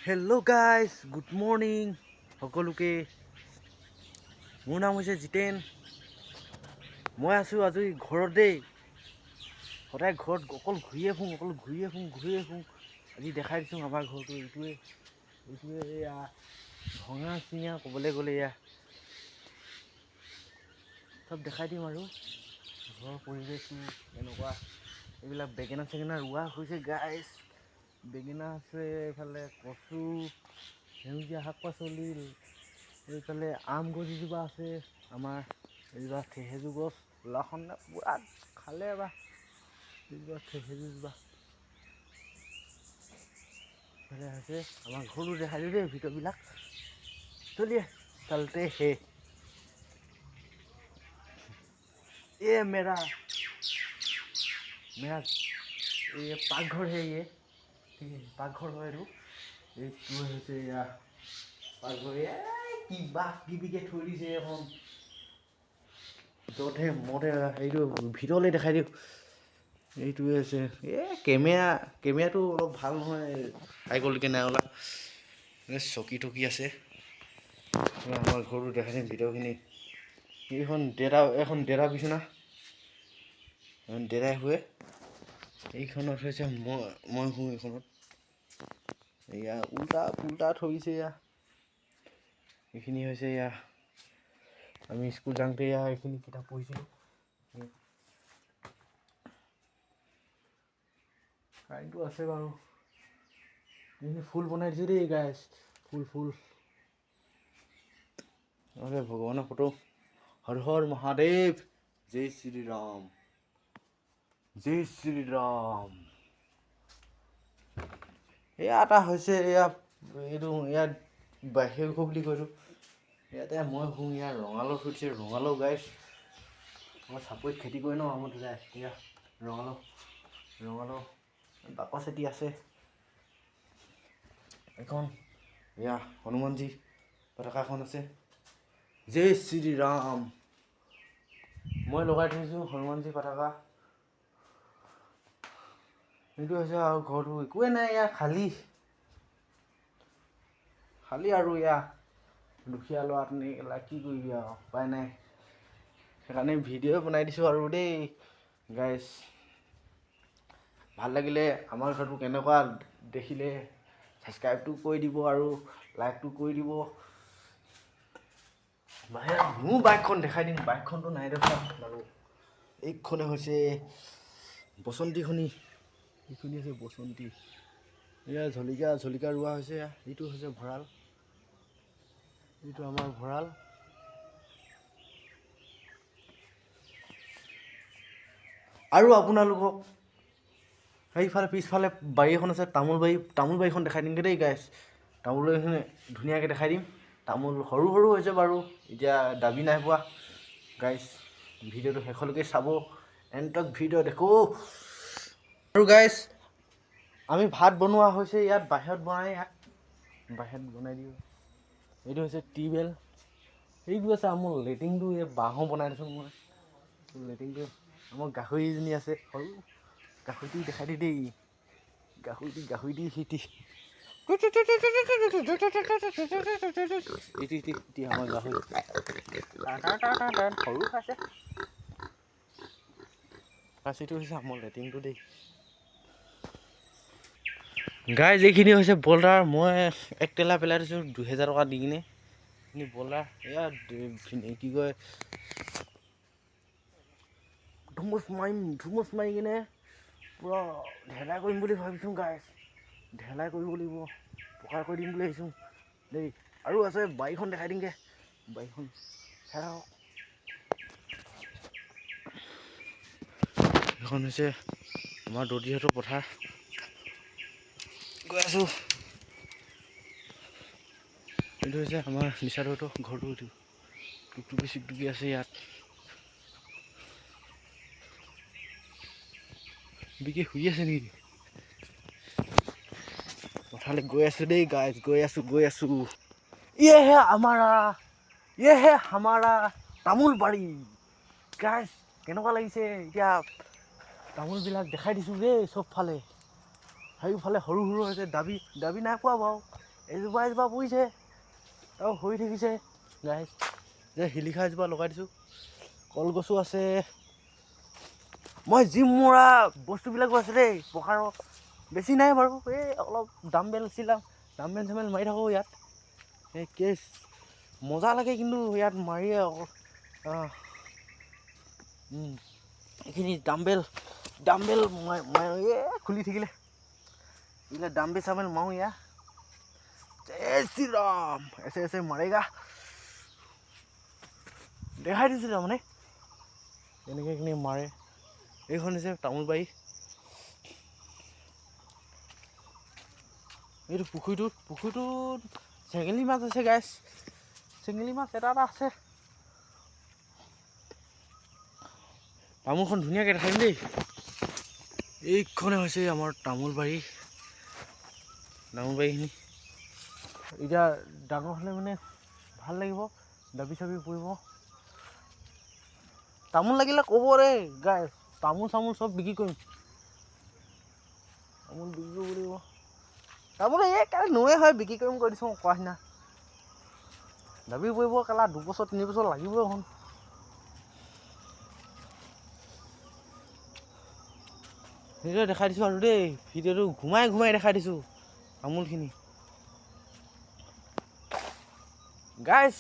Hello' guys, good morning সকলোকে। মোৰ নাম হৈছে জিতেন। মই আছোঁ আজি ঘৰতেই। সদায় ঘৰত অকল ঘূৰিয়ে ফুৰোঁ। আজি দেখাই দিছোঁ আমাৰ ঘৰটো এইটোৱে এয়া ভঙা চিঙা ক'বলৈ গ'লে এয়া চব দেখাই দিম আৰু ঘৰৰ পৰিৱেশটো এনেকুৱা। এইবিলাক বেঙেনা চেঙেনা ৰোৱা হৈছে গাইজ। বেঙেনা আছে, এইফালে কচু, সেউজীয়া শাক পাচলি, এইফালে আম গছ এজোপা আছে আমাৰ। এইজোপা থেহেজু গছ লৰাখনে পুৰা খালে বা এইজোপা থেহেজুজোপা। এইফালে হৈছে আমাৰ ঘৰটো দেখাই দিওঁ দেই, ভিতৰবিলাক চলিয়ে চলতে হে। মেৰা এই পাকঘৰ হে পাকঘৰ হয় এইটো হৈছে এয়া পাকঘৰ। কিবা কিবিকে থৈ দিছে এখন য'তহে মদহে হেৰিটো ভিতৰলৈ দেখাই দিওঁ। এইটোৱে হৈছে কেমেৰাটো অলপ ভাল নহয়, হাই কোৱালিটি নাই ওলা। চকী টকী আছে। আমাৰ ঘৰটো দেখাই দিম ভিতৰখিনি। এখন ডেৰা বিছনা, ডেৰাই শুৱে। এইখনত হৈছে মই শুওঁ এইখনত। এয়া উল্টা থৈছে এয়া। এইখিনি হৈছে এয়া আমি স্কুল যাওঁতে এয়া এইখিনি কিতাপ পঢ়িছিলোঁ। কাৰেণ্টটো আছে বাৰু। এইখিনি ফুল বনাই দিছোঁ দেই গাইজ, ফুল ভগৱানৰ ফটো। হৰ হৰ মহাদেৱ, জয় শ্ৰী ৰাম, জয় শ্ৰী ৰাম। এয়া এটা হৈছে এইটো ইয়াত বাহিৰ ঘৰ বুলি কয়তো। ইয়াতে মই শুওঁ। ইয়াত ৰঙালাও থৈ দিছে, ৰঙালাও গাইজ। মই চাপৰিত খেতি কৰি ন আমাৰ দাদাই। এয়া ৰঙালাও বাকচ এটি আছে। এখন এয়া হনুমানজী পতাকা এখন আছে, জয় শ্ৰী ৰাম। মই লগাই থৈছোঁ হনুমানজী পতাকা। এইটো হৈছে আৰু ঘৰটো একোৱে নাই, এয়া খালী আৰু এয়া দুখীয়া ল'ৰা তেনেকৈ কি কৰিবি আৰু উপায় নাই। সেইকাৰণে ভিডিঅ' বনাই দিছোঁ আৰু দেই গাইজ। ভাল লাগিলে আমাৰ ঘৰটো কেনেকুৱা দেখিলে ছাবস্ক্ৰাইবটো কৰি দিব আৰু লাইকটো কৰি দিব। মোৰ বাইকখন দেখাই দিম, বাইকখনতো নাই দেখা বাৰু। এইখনে হৈছে বসন্তীখনি, এইখনি হৈছে বসন্তী। এয়া জলকীয়া ৰোৱা হৈছে। এইটো হৈছে ভঁৰাল, এইটো আমাৰ ভঁৰাল। আৰু আপোনালোকক সেইফালে পিছফালে বাৰী এখন আছে, তামোল বাৰীখন দেখাই দিমগৈ দেই গাইজ। তামোল বাৰীখিনি ধুনীয়াকৈ দেখাই দিম। তামোল সৰু হৈছে বাৰু, এতিয়া দাবী নাই পোৱা গাইজ। ভিডিঅ'টো শেষলৈকে চাব, এণ্ড ভিডিঅ' দেখো। আৰু গাইজ আমি ভাত বনোৱা হৈছে ইয়াত, বাহিৰত বনাই দিওঁ। এইটো হৈছে টিউবৱেল। এইটো আছে আমাৰ লেট্ৰিনটো, এই বাঁহৰ বনাই দিছোঁ মই। লেট্ৰিনটো আমাৰ গাহৰি এজনী আছে সৰু, গাহৰিটো দেখাই দি দেই। গাহৰিটো সিটি আমাৰ গাহৰি সৰু খাইছে। খাচীটো হৈছে আমাৰ লেট্ৰিনটো দেই গাইজ। এইখিনি হৈছে বল্ডাৰ। মই এক টেলা পেলাই দিছোঁ 2000 টকা দি কিনে। এইখিনি বল্ডাৰ এয়া কি কয় ধুমুচ মাৰি কিনে পূৰা ঢেলাই কৰিম বুলি ভাবিছোঁ গাইজ। ঢেলাই কৰিব লাগিব, পকা কৰি দিম বুলি ভাবিছোঁ দেই। আৰু আছে বাৰীখন দেখাই দিমগৈ, বাৰীখন চাই থাকক। এইখন হৈছে আমাৰ দৌতিহঁতৰ পথাৰ। গৈ আছোঁ। এইটো হৈছে আমাৰ নিচাদহঁতৰ ঘৰটো। এইটো টুকটুকি আছে ইয়াত। বিকি শুই আছে নেকি? পথাৰলৈ গৈ আছোঁ দেই গাইজ, গৈ আছোঁ। ইয়ে হে হামাৰা তামোল বাৰী গাইজ। কেনেকুৱা লাগিছে? এতিয়া তামোলবিলাক দেখাই দিছোঁ দেই চবফালে। চাৰিওফালে সৰু হৈছে, দাবী নাই পোৱা বাৰু। এজোপা পৰিছে আৰু হৈ থাকিছে গাইছ। যে শিলিখা এজোপা লগাই দিছোঁ, কলগছো আছে। মই জিম মৰা বস্তুবিলাকো আছে দেই পকাৰৰ, বেছি নাই বাৰু। এই অলপ ডাম্বেল চাম্বেল মাৰি থাকোঁ ইয়াত। এই কেছ মজা লাগে কিন্তু ইয়াত মাৰিয়ে আকৌ। এইখিনি ডাম্বেল খুলি থাকিলে এইবিলাক ডাম্বেল চাম্বেল মাৰো ইয়াত। জয় শ্ৰীৰাম, এছে মাৰেগা। দেখাই দিছোঁ তাৰমানে এনেকৈ এইখিনি মাৰে। এইখন হৈছে তামোল বাৰী। এইটো পুখুৰীটোত চেঙেলী মাছ আছে গাইছ। চেঙেলী মাছ এটা আছে। তামোলখন ধুনীয়াকৈ দেখাই দিম দেই। এইখনে হৈছে আমাৰ তামোল বাৰীখিনি। এতিয়া ডাঙৰ হ'লে মানে ভাল লাগিব, দাবি চাবি পৰিব। তামোল লাগিলে ক'ব দেই গাইছ, তামোল চামোল চব বিক্ৰী কৰিম। তামোল বিক্ৰী কৰিব লাগিব। তামোল এই কালি নৈ হয় বিক্ৰী কৰিম কৈ দিছোঁ কোৱা সিদিনা। দাবী পৰিব কেলা 2 বছৰ 3 বছৰ লাগিবই এখন। ভিডিঅ' দেখাই দিছোঁ আৰু দেই, ভিডিঅ'টো ঘুমাই দেখাই দিছোঁ তামোলখিনি। গাইছ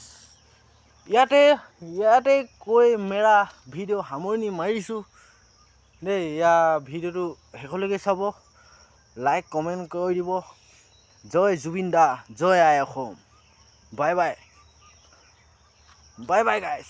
ইয়াতে কৈ মেৰা ভিডিঅ' সামৰণি মাৰিছোঁ দেই। ভিডিঅ'টো শেষলৈকে চাব, লাইক কমেণ্ট কৰি দিব। জয় জুবিন দা, জয় আই অসম। বাই বাই গাইছ।